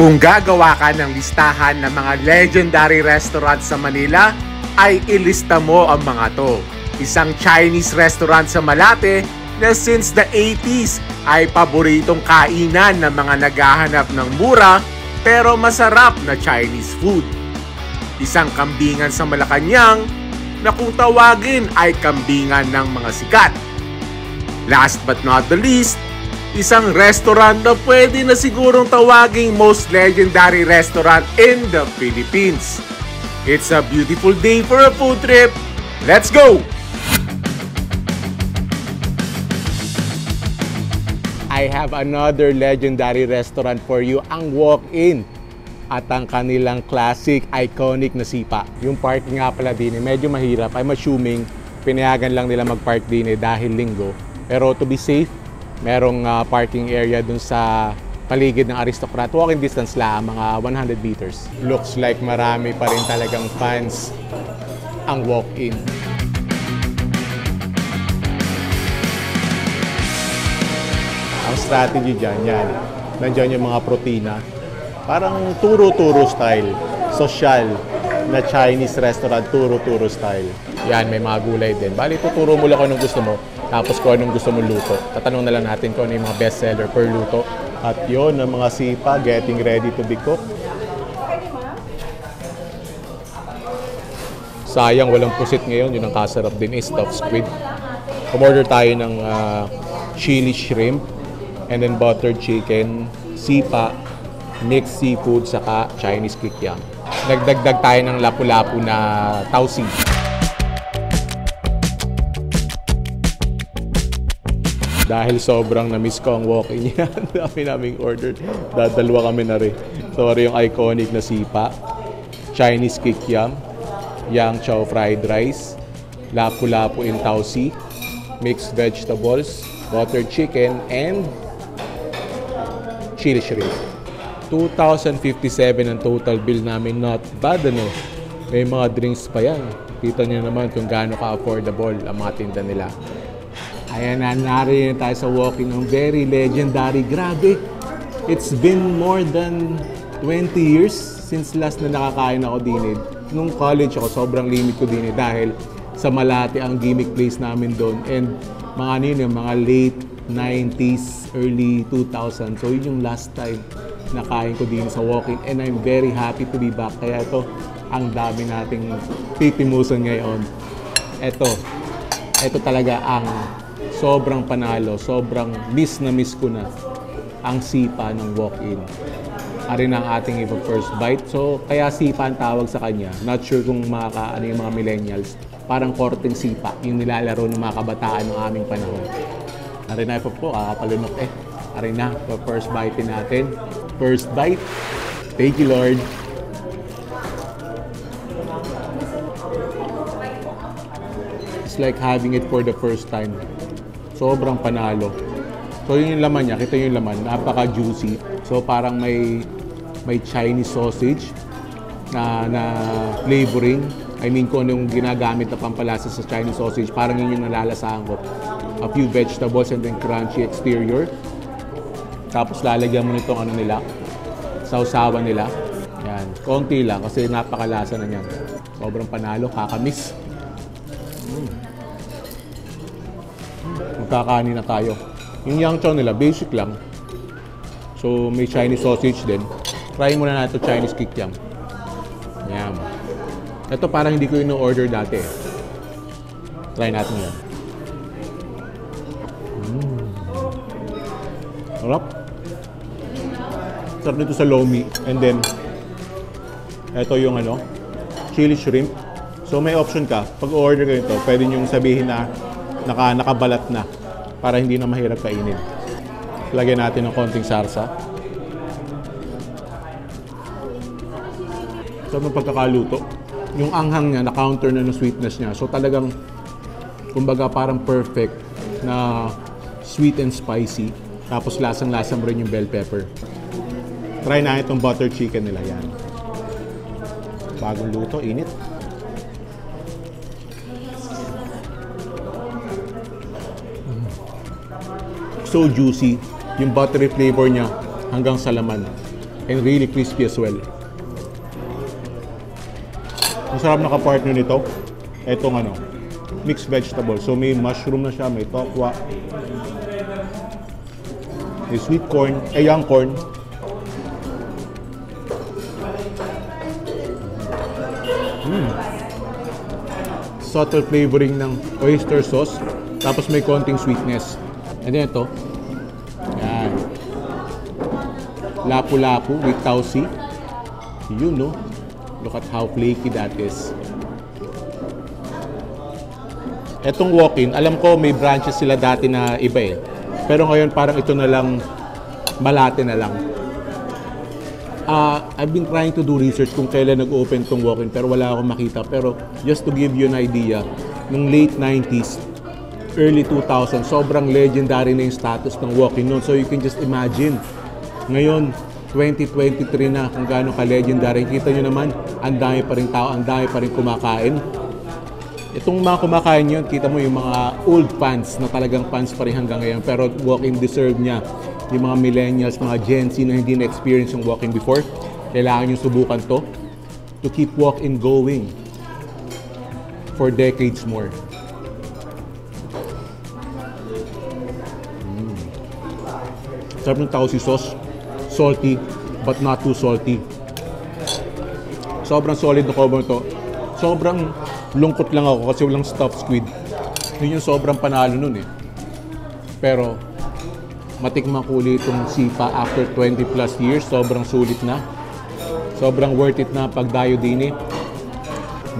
Kung gagawa ka ng listahan ng mga legendary restaurant sa Manila, ay ilista mo ang mga to. Isang Chinese restaurant sa Malate na since the 80s ay paboritong kainan ng mga naghahanap ng mura pero masarap na Chinese food. Isang kambingan sa Malacanang na kung tawagin ay kambingan ng mga sikat. Last but not the least, isang restaurant na pwede na sigurong tawaging most legendary restaurant in the Philippines. It's a beautiful day for a food trip. Let's go! I have another legendary restaurant for you, ang Walk-In. At ang kanilang classic, iconic na sipa. Yung parking nga pala din, medyo mahirap. I'm assuming pinayagan lang nila mag-park din dahil linggo. Pero to be safe, merong parking area dun sa paligid ng Aristocrat. Walking distance lang, mga 100 meters. Looks like marami pa rin talagang fans ang Walk-In. Ang strategy dyan, yan. Nandiyan yung mga protina. Parang turo-turo style. Social na Chinese restaurant, turo-turo style. Yan, may mga gulay din. Bali, tuturo mo lang kung anong gusto mo. Tapos kung anong gusto mong luto. Tatanong na lang natin kung ano yung mga best seller per luto. At yun, ang mga sipa, getting ready to be cooked. Sayang, walang pusit ngayon. Yun ang kasarap din is stuffed squid. Umorder tayo ng chili shrimp, and then buttered chicken, sipa, mixed seafood, saka Chinese kikiam. Nagdagdag tayo ng lapu-lapu na tausi. Dahil sobrang na-miss ko ang Walk-In yan, dami naming order. Dadalwa kami na rin. Sorry, yung iconic na sipa, Chinese kikiam, yang chow fried rice, lapu-lapu in tausi, mixed vegetables, buttered chicken, and chili shrimp. 2,057 ang total bill namin. Not bad, ano? May mga drinks pa yan. Kita niyo naman kung gaano ka-affordable ang mga tinda nila. Ayan na, nariyan tayo sa Walk-In ng very legendary. Grabe! It's been more than 20 years since last na nakakain ako din. Nung college ako, sobrang limit ko din dahil sa Malate ang gimmick place namin doon. And mga ano yun, mga late 90s, early 2000s. So yun yung last time na kain ko din sa Walk-In. And I'm very happy to be back. Kaya ito, ang dami nating titimusan ngayon. Ito talaga ang sobrang panalo, sobrang miss na miss ko na ang sipa ng Walk-In. Ari na ang ating first bite. So, kaya sipa ang tawag sa kanya. Not sure kung ano yung mga millennials. Parang korteng sipa, yung nilalaro ng mga kabataan ng aming panahon. Ari na po, kakapalunok Ari na, first bite natin. First bite. Thank you, Lord. It's like having it for the first time. Sobrang panalo. So yun yung laman niya, kita yung laman, napaka-juicy. So parang may Chinese sausage na flavoring. I mean kung anong ginagamit na pampalasa sa Chinese sausage, parang yun yung nalalasahan ko. A few vegetables and then crunchy exterior. Tapos lalagyan mo nitong ano nila, sausawan nila. Yan, konti lang kasi napakalasa na niyan. Sobrang panalo, kakamiss. Magkakanin na tayo. Yung yang chow nila, basic lang. So, may Chinese sausage din. Try muna natin ito, Chinese kikiam. Yan. Ito parang hindi ko ino-order dati. Try natin yan. Sarap. Sarap nito sa lomi. And then, ito yung chili shrimp. So, may option ka. Pag order ka nito, pwede nyo sabihin na nakabalat na para hindi na mahirap kainin. Lagyan natin ng konting sarsa. So, ng pagkakaluto, yung anghang niya, na-counter na ng sweetness niya. So, talagang, kumbaga, parang perfect na sweet and spicy. Tapos, lasang-lasang rin yung bell pepper. Try na itong butter chicken nila. Yan. Bagong luto, init. So juicy. Yung buttery flavor niya hanggang sa laman. and really crispy as well. Ang sarap na ka-partner nito, etong ano, mixed vegetable. So may mushroom na siya, may tokwa, may sweet corn, young corn. Subtle flavoring ng oyster sauce, tapos may konting sweetness. And then ito, yan, lapu-lapu with tausi. Yun, no? Look at how flaky that is. Etong walk-in, alam ko may branches sila dati na iba eh. Pero ngayon parang ito na lang, Malate na lang. I've been trying to do research kung kailan nag-open tong walk-in pero wala akong makita. Pero just to give you an idea, nung late 90s, early 2000s, sobrang legendary na yung status ng walk-in noon. So you can just imagine, ngayon, 2023 na kung gaano ka-legendary. Kita nyo naman, ang dami pa rin tao, ang dami pa rin kumakain. Itong mga kumakain yun, kita mo yung mga old fans na talagang fans pa rin hanggang ngayon. Pero walk-in deserve niya. Yung mga millennials, mga Gen Z na hindi na-experience yung walk-in before, kailangan yung subukan to keep walk-in going for decades more. Sarap ng tausi sauce. Salty, but not too salty. Sobrang solid na combo to. Sobrang lungkot lang ako kasi walang stuffed squid. Yun yung sobrang panalo nun eh. Pero, matikman ko ulit itong sipa after 20 plus years. Sobrang sulit na. Sobrang worth it na pagdayo din eh.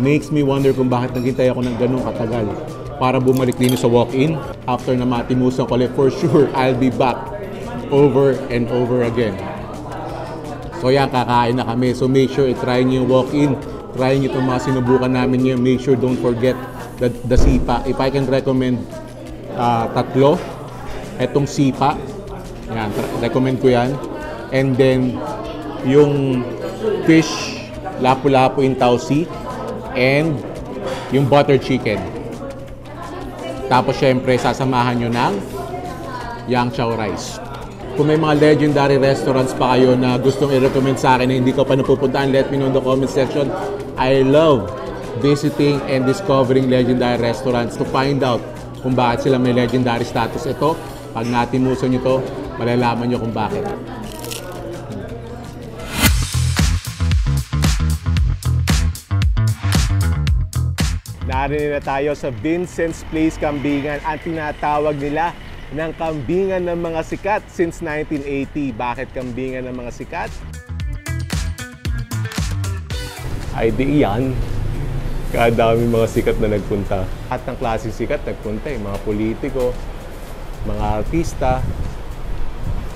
Makes me wonder kung bakit naghintay ako ng ganun katagal para bumalik din sa walk-in. After na matimusan ko ulit, for sure, I'll be back over and over again. So yan, kakain na kami. So make sure i-try nyo yung walk-in. Try nyo itong mga sinubukan namin nyo. Make sure don't forget the sipa. If I can recommend tatlo, etong sipa. Yan, recommend ko yan. And then, yung fish, lapu-lapu in tausi. And yung butter chicken. Tapos syempre, sasamahan nyo ng yang chow rice. Kung may mga legendary restaurants pa kayo na gustong i-recommend sa akin na hindi ko pa napupuntaan, let me know in the comment section. I love visiting and discovering legendary restaurants to find out kung bakit sila may legendary status. Ito, pag natimusan nyo to, malalaman nyo kung bakit. Narinig na tayo sa Vincent's Place Kambingan, ang tinatawag nila ng kambingan ng mga sikat since 1980. Bakit kambingan ng mga sikat? Ay di yan. Kadami mga sikat na nagpunta. At ng klaseng sikat nagpunta eh. Mga politiko, mga artista,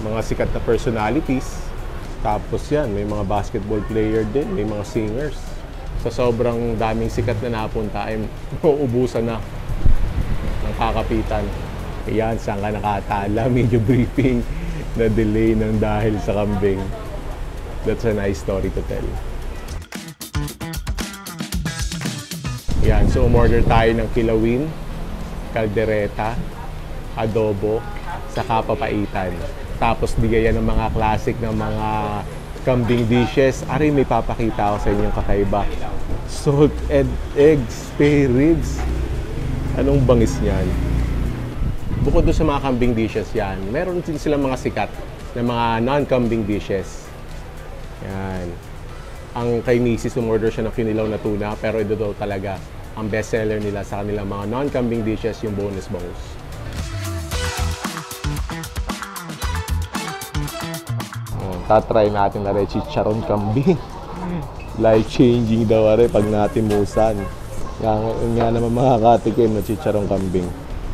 mga sikat na personalities. Tapos yan, may mga basketball player din, may mga singers. Sa sobrang daming sikat na napunta ay mauubusan na ng kakapitan. Ayan, saan ka nakatala? Medyo briefing na delay ng dahil sa kambing. That's a nice story to tell. Ayan, so umorder tayo ng kilawin, kaldereta, adobo, saka papaitan. Tapos bigayan ng mga classic ng mga kambing dishes. Ari, may papakita ako sa inyong kakaiba. Salt and eggs, spare ribs. Anong bangis niyan? Bukod doon sa mga kambing dishes yan, meron din silang mga sikat na mga non-kambing dishes. Yan. Ang kay Mrs. umorder siya ng kinilaw na tuna, pero ito daw talaga ang best seller nila sa kanilang mga non-kambing dishes, yung boneless bangus. Tatry natin na rin chicharon kambing. Life-changing daw rin pag natimusan. Nga naman mga katikim na chicharon kambing.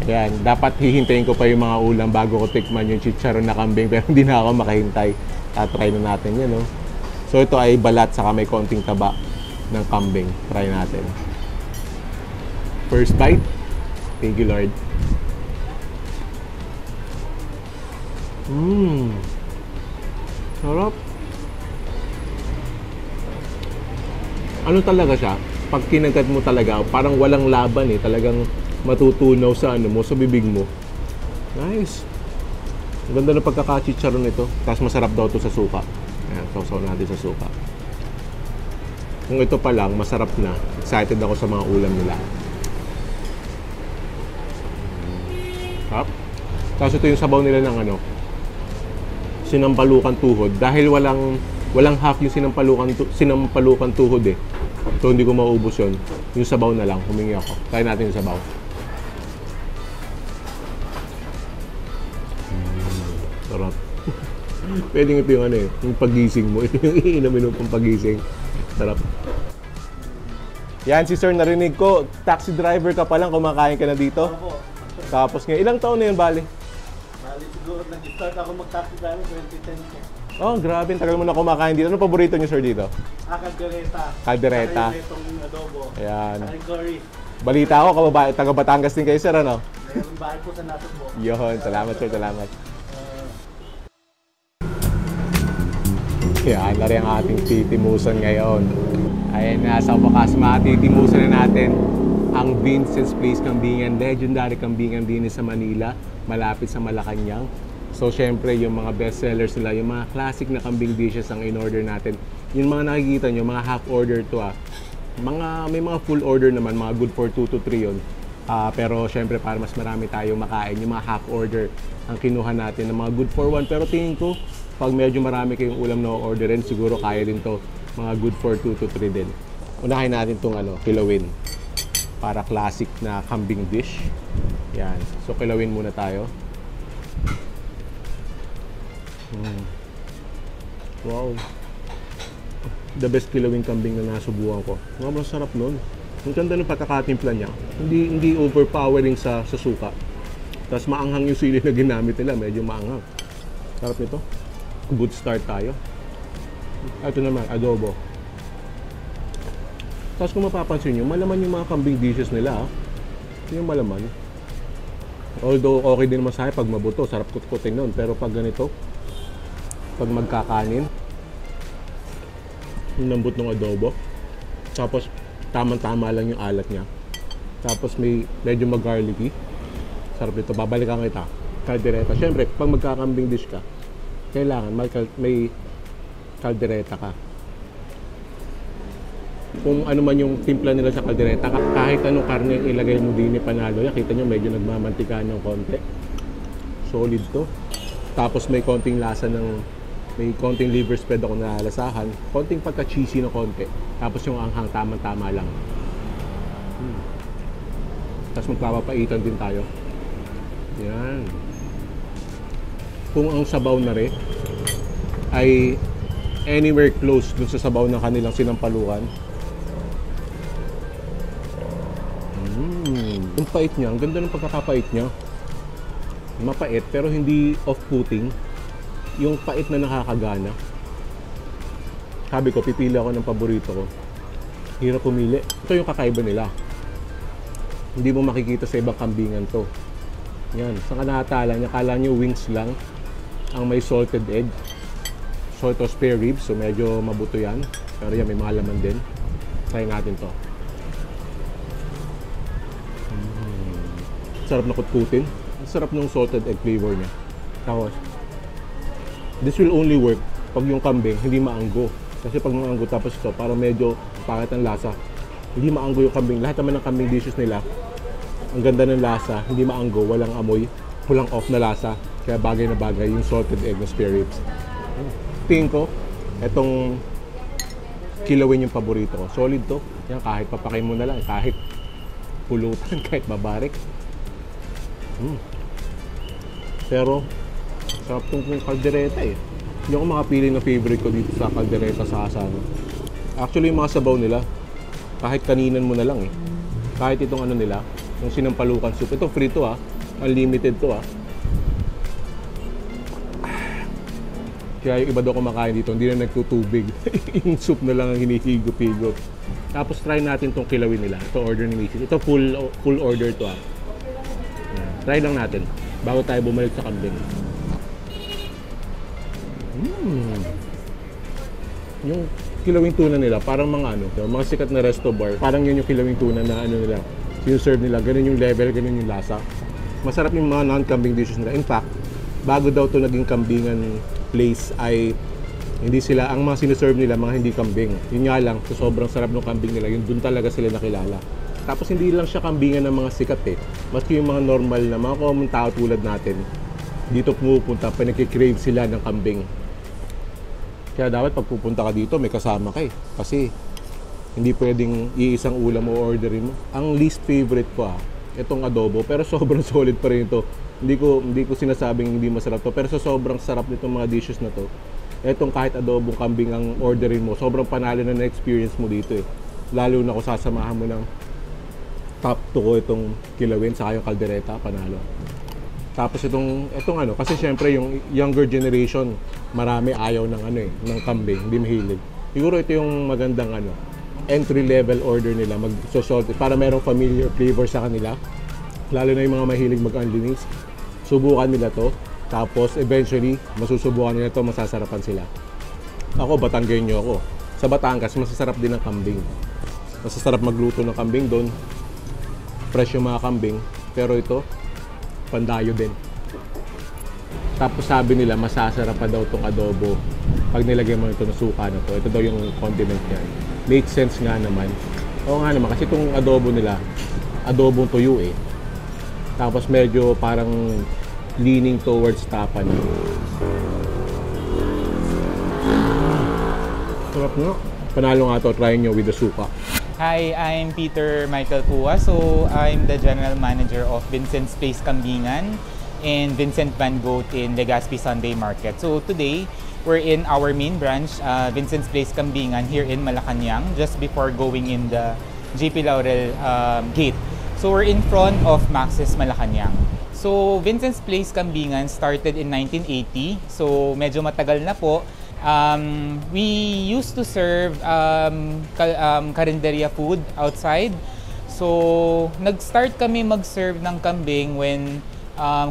Ayan, dapat hihintayin ko pa yung mga ulam bago ko tikman yung chicharon na kambing, pero hindi na ako makahintay. Tatry na natin yan, no? So ito ay balat saka may konting taba ng kambing. Try natin. First bite. Thank you, Lord. Sarap. Ano talaga siya? Pag kinagat mo talaga, parang walang laban eh. Talagang matutunaw sa ano mo, sa bibig mo. Nice. Ang ganda ng pagkakachicharon nito. Tapos masarap daw to sa suka. Ayan, sausaw natin sa suka. Kung ito pa lang, masarap na. Excited ako sa mga ulam nila. Sarap. Tapos ito yung sabaw nila ng ano, sinampalukan tuhod. Dahil walang half yung sinampalukan tuhod eh. So hindi ko maubos yun. Yung sabaw na lang, humingi ako. Try natin yung sabaw. Sarap. Pwede ito yung ano eh, yung pagising mo. Yung iinamin mo pang pagising. Sarap. Yan si sir, narinig ko, taxi driver ka pa lang, kumakain ka na dito. Opo. Tapos ngayon, ilang taon na yun, bali? Bali siguro, nag-start ako mag-taxi driver 2010 po. Oh, grabe, tagal mo na kumakain dito. Ano paborito niyo, sir, dito? Caldereta. Caldereta. Saka yung itong adobo. Ayan. Saka yung curry. Balita ko, taga Batangas din kayo, sir, ano? Mayroong bahay po sa Nasugbo. Yun, salamat, sir, salamat. Yan na rin ang ating titimusan ngayon. Ayan na, sa wakas matitimusan na natin ang Vincent's Place Kambingan. Legendary kambingan din sa Manila, malapit sa Malacanang. So syempre yung mga bestsellers nila, yung mga classic na kambing dishes ang in-order natin. Yung mga nakikita nyo, mga half order to may mga full order naman, mga good for 2 to 3 yun. Pero syempre para mas marami tayong makain, yung mga half order ang kinuha natin ng mga good for 1. Pero tingin ko, pag medyo marami kayong ulam na orderin, siguro kaya din to mga good for 2 to 3 din. Unahin natin tong kilawin para classic na kambing dish. Yan. So kilawin muna tayo. Wow. The best kilawin kambing na nasubukan ko. Sobrang sarap nun. Ang ganda ng pagkakatimpla niya. Hindi overpowering sa suka. Tapos maanghang yung sili na ginamit nila. Medyo maanghang. Sarap nito. Good start tayo. Ito naman, adobo. Tapos kung mapapansin nyo, malaman yung mga kambing dishes nila. Yung malaman. Although okay din naman sa akin pag mabuto, sarap kutkutin nun. Pero pag ganito, pag magkakanin, yung lambot ng adobo. Tapos tamang-tama lang yung alat niya. Tapos medyo mag-garlicky. Sarap nito. Babalikan kita. Caldereta. Siyempre, pag magkakambing dish ka, kailangan may caldereta ka. Kung ano man yung timpla nila sa caldereta, kahit anong karne ilagay mo din panalo yan. Kita nyo medyo nagmamantikaan ng konti. Solid to. Tapos may konting lasa may konting liver spread ako nalalasahan. Konting pagka-cheesy na konti. Tapos yung anghang tama-tama lang. Tapos magpapapaitan din tayo. Yan. Kung ang sabaw na rin ay anywhere close dun sa sabaw ng kanilang sinampalukan. Yung pait niya, ang ganda ng pagkakapait niya. Mapait pero hindi off-putting. Yung pait na nakakagana. Sabi ko, pipili ako ng paborito ko. Hirap pumili. Ito yung kakaiba nila. Hindi mo makikita sa ibang kambingan to. Yan, sa kanatala niya, kala niyo wings lang ang may salted egg. Salt or spare ribs, so medyo mabuto yan. Pero yan, may mga laman din. Try natin to. Sarap na kutkutin. Sarap ng salted egg flavor niya. Tapos, this will only work pag yung kambing hindi maanggo. Kasi pag maanggo tapos ito, parang medyo pangit ang lasa. Hindi maanggo yung kambing. Lahat naman ng kambing dishes nila, ang ganda ng lasa, hindi maanggo, walang amoy, walang off na lasa. Kaya bagay na bagay yung salted egg na spare ribs. Tingin ko, etong kilawin yung paborito ko. Solid to. Yan, kahit papakain mo na lang, kahit pulutan, kahit babarik. Pero, sarap tong caldereta eh. Hindi ako makapili ng favorite ko dito sa caldereta sa asano. Actually, yung mga sabaw nila, kahit kaninan mo na lang eh. Kahit itong ano nila, yung sinampalukan soup. Ito free to unlimited to Kaya yung iba daw kumakain dito, hindi na nagtutubig. Yung soup na lang ang hinihigop-higop. Tapos try natin tong kilawin nila. Ito order ni Mrs. Ito full order to Try lang natin bago tayo bumalik sa kambing. Yung kilawing tuna nila, parang mga sikat na resto bar. Parang yun yung kilawing tuna na nila. Yung serve nila, ganun yung level, ganun yung lasa. Masarap yung mga non-kambing dishes nila. In fact, bago daw to naging kambingan place ay Hindi sila, ang mga siniserve nila, mga hindi kambing. Yun nga lang, so sobrang sarap ng kambing nila, yun dun talaga sila nakilala. Tapos hindi lang siya kambingan ng mga sikat eh. Maski yung mga normal na, mga common tao tulad natin, dito pumupunta, pinagkikrave sila ng kambing. Kaya dapat pag pupunta ka dito, may kasama ka eh. Kasi hindi pwedeng iisang ulam o orderin mo. Ang least favorite ko itong adobo, pero sobrang solid pa rin ito. Hindi ko sinasabing hindi masarap to, pero sobrang sarap nitong mga dishes na to. Etong kahit adobong kambing ang orderin mo, sobrang panalo na experience mo dito eh. Lalo na kung sasamahan mo ng top 2 ko itong kilawin saka yung kaldereta, panalo. Tapos itong kasi syempre yung younger generation, marami ayaw ng ng kambing, hindi mahilig. Siguro ito yung magandang entry level order nila, mag-salty para merong familiar flavor sa kanila. Lalo na yung mga mahilig mag-unlinings. Subukan nila to. Tapos eventually, masusubukan nila ito, masasarapan sila. Ako, Batanggenyo ako. Sa Batangas, masasarap din ang kambing. Masasarap magluto ng kambing doon. Fresh yung mga kambing. Pero ito, pandayo din. Tapos sabi nila, masasarap pa daw itong adobo pag nilagay mo ito ng suka na to. Ito daw yung condiment niya. Makes sense nga naman. Oo nga naman, kasi itong adobo nila, adobong tuyo eh. Tapos medyo parang leaning towards tapa na. Sarap nga. Panalo nga to, try nyo with the suka. Hi, I'm Peter Michael Pua. So, I'm the General Manager of Vincent's Place Kambingan and Vincent Van Gogh in Legazpi Sunday Market. So, today, we're in our main branch, Vincent's Place Kambingan here in Malacanang, just before going in the JP Laurel gate. So, we're in front of Max's Malacanang. So, Vincent's Place Kambingan started in 1980. So, medyo matagal na po. We used to serve karinderya food outside. So, nag-start kami mag-serve ng kambing when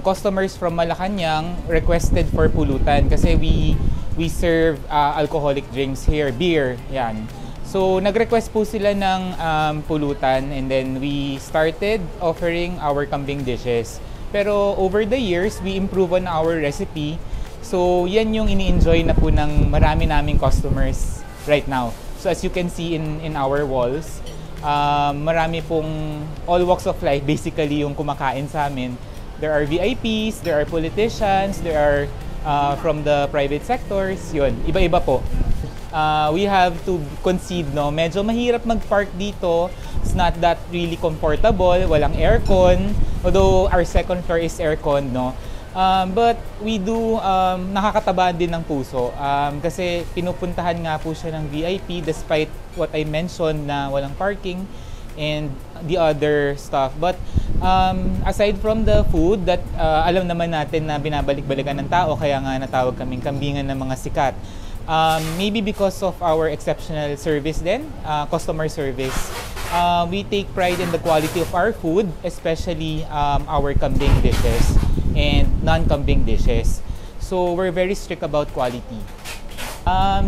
customers from Malacanang requested for pulutan kasi we serve alcoholic drinks here, beer, yan. So, nag-request po sila ng pulutan and then we started offering our kambing dishes. Pero over the years, we improve on our recipe. So, yan yung ini-enjoy na po ng marami naming customers right now. So, as you can see in our walls, marami pong all walks of life basically yung kumakain sa amin. There are VIPs, there are politicians, there are from the private sectors, yun. Iba-iba po. We have to concede, no? Medyo mahirap mag-park dito. It's not that really comfortable. Walang aircon. Although our second floor is aircon, no? But we do, nakakataba din ng puso. Kasi pinupuntahan nga po siya ng VIP despite what I mentioned na walang parking and the other stuff. But aside from the food that alam naman natin na binabalik-balikan ng tao, kaya nga natawag kaming kambingan ng mga sikat. Maybe because of our exceptional service then, customer service. We take pride in the quality of our food, especially our kambing dishes and non-kambing dishes. So we're very strict about quality.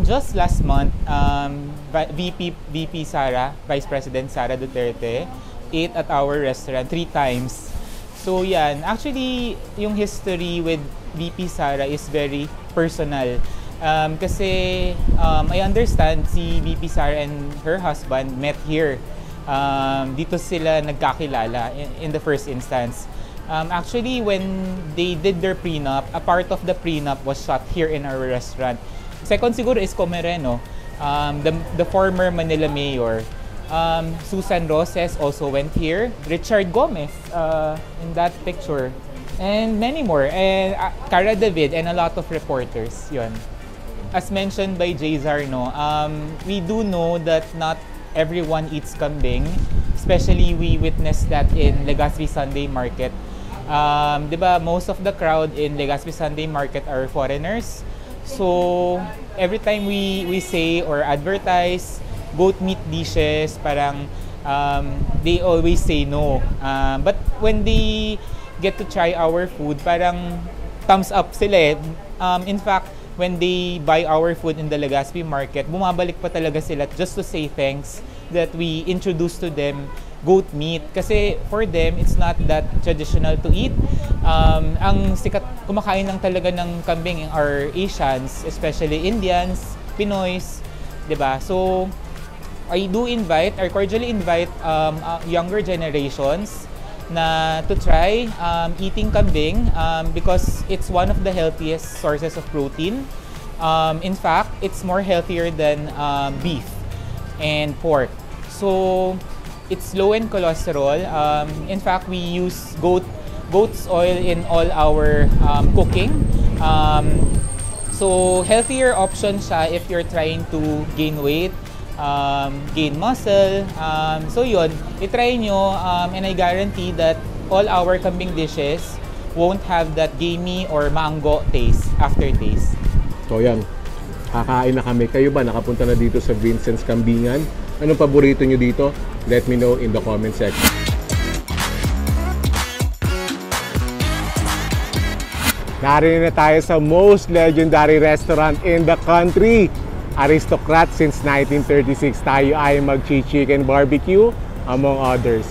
Just last month, VP Sara, Vice President Sara Duterte, ate at our restaurant 3 times. So yan, actually yung history with VP Sara is very personal. Kasi I understand si VP Sara and her husband met here. Dito sila nagkakilala in the first instance. Actually, when they did their prenup, a part of the prenup was shot here in our restaurant. Second siguro is Comereno, the former Manila mayor. Susan Roses also went here. Richard Gomez in that picture. And many more. And Cara David and a lot of reporters. Yun. As mentioned by Jzar, no, we do know that not everyone eats kambing. Especially we witnessed that in Legazpi Sunday Market. Diba, most of the crowd in Legazpi Sunday Market are foreigners. So, every time we say or advertise goat meat dishes, parang they always say no. But when they get to try our food, parang thumbs up sila eh. In fact, when they buy our food in the Legazpi Market, bumabalik pa talaga sila just to say thanks that we introduced to them goat meat. Kasi for them, it's not that traditional to eat. Ang sikat kumakain ng talaga ng kambing are Asians, especially Indians, Pinoys, 'di ba? So I cordially invite younger generations na to try eating kambing because it's one of the healthiest sources of protein. In fact, it's more healthier than beef and pork. So it's low in cholesterol. In fact, we use goat's oil in all our cooking. So healthier option siya if you're trying to gain weight, gain muscle. So yun, itry nyo and I guarantee that all our kambing dishes won't have that gamey or mango aftertaste. So yan, kakain na kami. Kayo ba nakapunta na dito sa Vincent's Kambingan? Anong paborito nyo dito? Let me know in the comment section. Narinig na tayo sa most legendary restaurant in the country. Aristocrat since 1936. Tayo ay mag-chicken barbecue among others.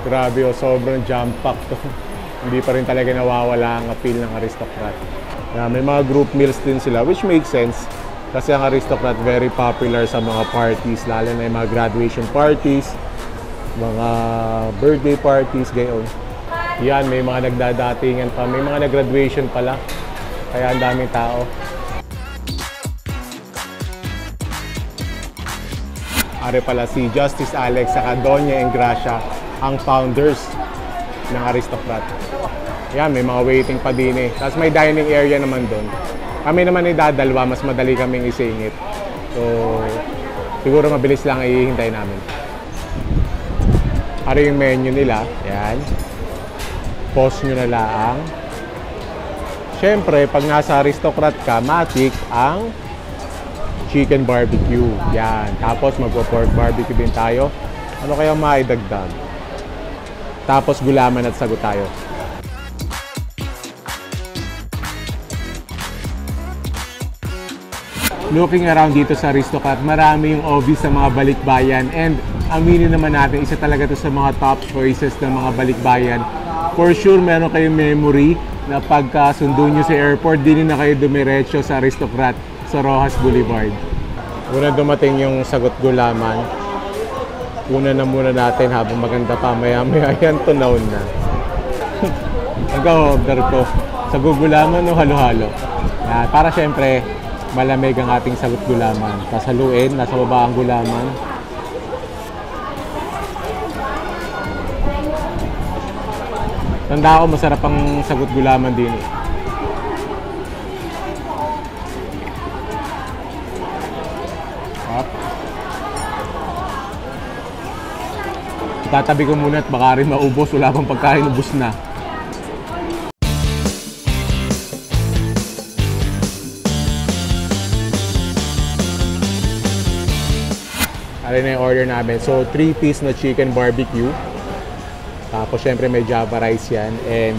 Grabe oh, sobrang jam-packed to. Hindi pa rin talaga nawawala ang appeal ng Aristocrat. May mga group meals din sila which makes sense kasi ang Aristocrat very popular sa mga parties, lalo na yung mga graduation parties, mga birthday parties, gayon. Yan, may mga nagdadatingan pa, may mga nag-graduation pala. Kaya ang daming tao. Are pala si Justice Alex saka Doña Engracia, ang founders ng Aristocrat. Yan, may mga waiting pa din eh. Tapos may dining area naman doon. Kami naman ay dadalwa, mas madali kaming isingit. So, siguro mabilis lang ihihintay namin. Are yung menu nila. Yan. Pause nyo na lang. Siyempre, pag nasa Aristocrat ka, matik ang chicken barbecue. Yan. Tapos magpo-pork barbecue din tayo. Ano kaya maidagdag? Tapos gulaman at sagot tayo. Looking around dito sa Aristocrat, marami yung obvious sa mga balikbayan and aminin naman natin, isa talaga to sa mga top choices ng mga balikbayan. For sure, meron kayong memory na pagkasundo nyo sa airport, din na kayo dumiretso sa Aristocrat sa Rojas Boulevard. Una dumating yung sagot gulaman. Una na muna natin habang maganda pa. Maya-maya yan, tunaw na. Nag-order ko sa gugulaman o halo-halo. Para syempre, malamig ang ating sagot gulaman. Tapos haluin, nasa baba ang gulaman. Tanda ko, masarap ang sagot gulaman din eh. Tatabi ko muna at baka rin maubos. Wala pang pagkain, ubos na. Ano na yung order namin? So, 3-piece na chicken barbecue. Tapos, syempre may java rice yan. And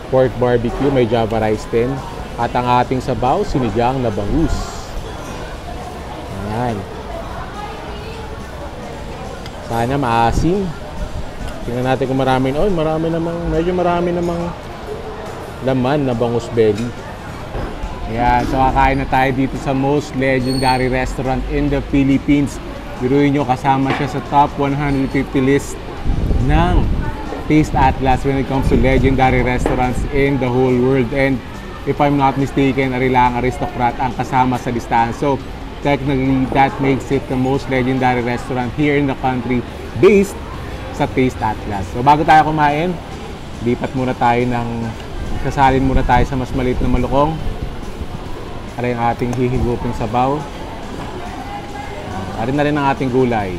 pork barbecue, may java rice din. At ang ating sabaw, sinigang na bangus. Ayan. Sana maasim. Tingnan natin kung marami. Oh, medyo marami namang laman na bangus belly. Ayan. So, kakain na tayo dito sa most legendary restaurant in the Philippines. Biruin nyo, kasama siya sa top 150 list ng Taste Atlas when it comes to legendary restaurants in the whole world. And if I'm not mistaken, Arilang Aristocrat ang kasama sa listahan. So, technically, that makes it the most legendary restaurant here in the country based sa Taste Atlas. So, bago tayo kumain, sasalin muna tayo sa mas maliit na malukong. Para yung ating hihiguping sabaw. Para na rin ang ating gulay.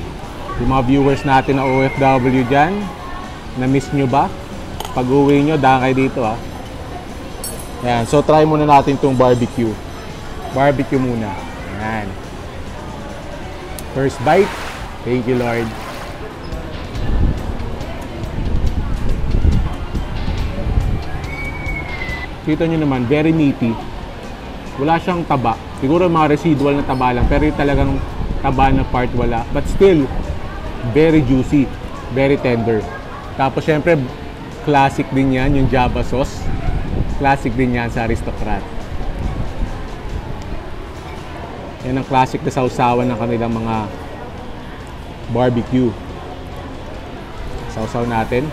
Yung mga viewers natin na OFW dyan, na-miss nyo ba? Pag-uwi nyo, daan kayo dito ha. Ayan, so try muna natin itong barbecue. Barbecue muna. Ayan. First bite. Thank you, Lord. Kita nyo naman, very meaty. Wala siyang taba. Siguro mga residual na taba lang, pero yung talagang taba na part wala. But still, very juicy. Very tender. Tapos syempre, classic din yan, yung Java sauce. Classic din yan sa Aristocrat. Yan ang classic na sausawan ng kanilang mga barbecue. Sausaw natin.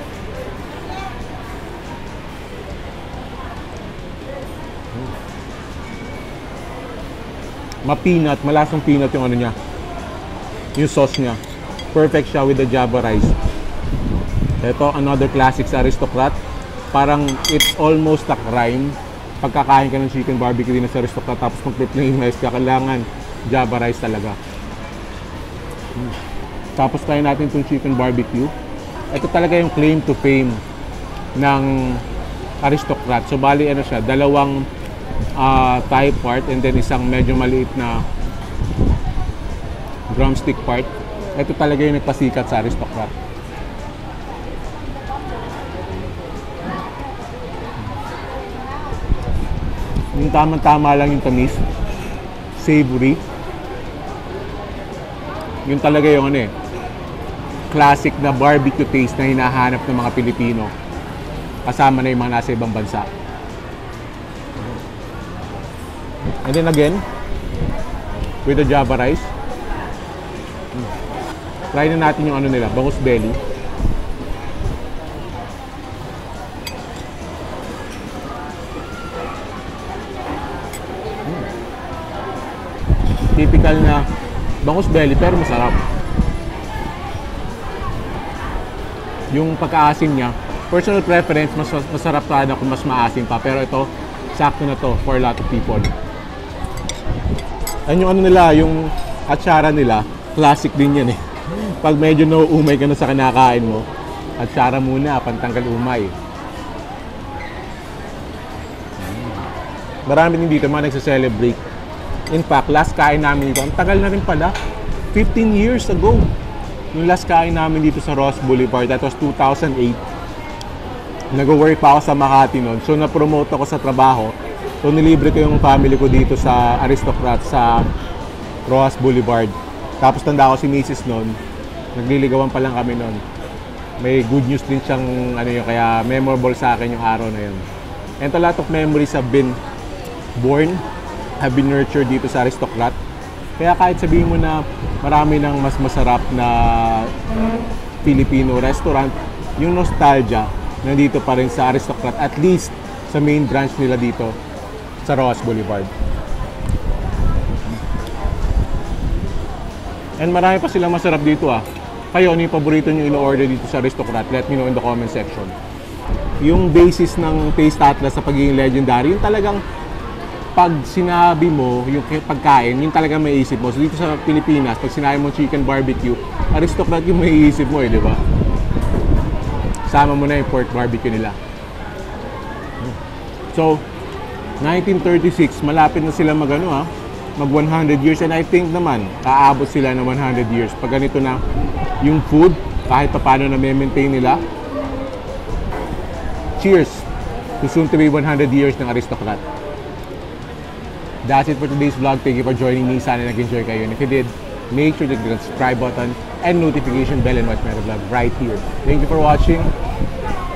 Ma-peanut, malasang peanut yung ano niya. Yung sauce niya. Perfect siya with the Java rice. Ito, another classic sa Aristocrat. Parang it's almost a crime. Pagkakain ka ng chicken barbecue din sa Aristocrat tapos complete na yung rice ka, kailangan Java rice talaga. Tapos try natin itong chicken barbecue. Ito talaga yung claim to fame ng Aristocrat. So bali ano siya, dalawang thigh part and then isang medyo maliit na drumstick part. Ito talaga yung nagpasikat sa Aristocrat. Yung tamang-tama lang yung tamis. Savory. Yung talaga yung ano classic na barbecue taste na hinahanap ng mga Pilipino. Kasama na yung mga nasa ibang bansa. And then again, with the Java rice. Try na natin yung ano nila, bangus belly. Typical na bangus belly pero masarap. Yung pagkaasim niya, personal preference, mas masarap sana kung mas maasim pa. Pero ito, sakto na to for a lot of people. Ayun yung ano nila, yung atsara nila, classic din yan eh. Pag medyo nauumay ka na sa kinakain mo, atsara muna, pantanggal umay. Marami din dito mga nagsa-celebrate. In fact, last kain namin dito, ang tagal na rin pala, 15 years ago. Yung last kain namin dito sa Ross Boulevard, that was 2008. Nag-work pa ako sa Makati noon, so na-promote ako sa trabaho. So nilibre ko yung family ko dito sa Aristocrat sa Ross Boulevard. Tapos tanda ko si Mrs. noon, nagliligawan pa lang kami noon. May good news din siyang ano yun, kaya memorable sa akin yung araw na yun. And a lot of memories have been born, have been nurtured dito sa Aristocrat. Kaya kahit sabihin mo na marami ng mas masarap na Filipino restaurant, yung nostalgia nandito pa rin sa Aristocrat, at least sa main branch nila dito sa Ross Boulevard. And marami pa silang masarap dito ah. Kayo, ano yung paborito nyo ilo-order dito sa Aristocrat? Let me know in the comment section. Yung basis ng Taste Atlas sa pagiging legendary, yung talagang pag sinabi mo yung pagkain, yung talagang may isip mo. So dito sa Pilipinas, pag sinabi mo chicken barbecue, Aristocrat yung may isip mo eh, di ba? Sama mo na yung pork barbecue nila. So, 1936, malapit na sila mag 100 years, and I think naman, aabot sila ng 100 years. Pag ganito na yung food, kahit pa paano na maintain nila. Cheers to soon to be 100 years ng Aristocrat. That's it for today's vlog. Thank you for joining me. Sana nag-enjoy kayo. And if you did, make sure to click the subscribe button and notification bell and watch my vlog right here. Thank you for watching.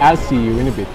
I'll see you in a bit.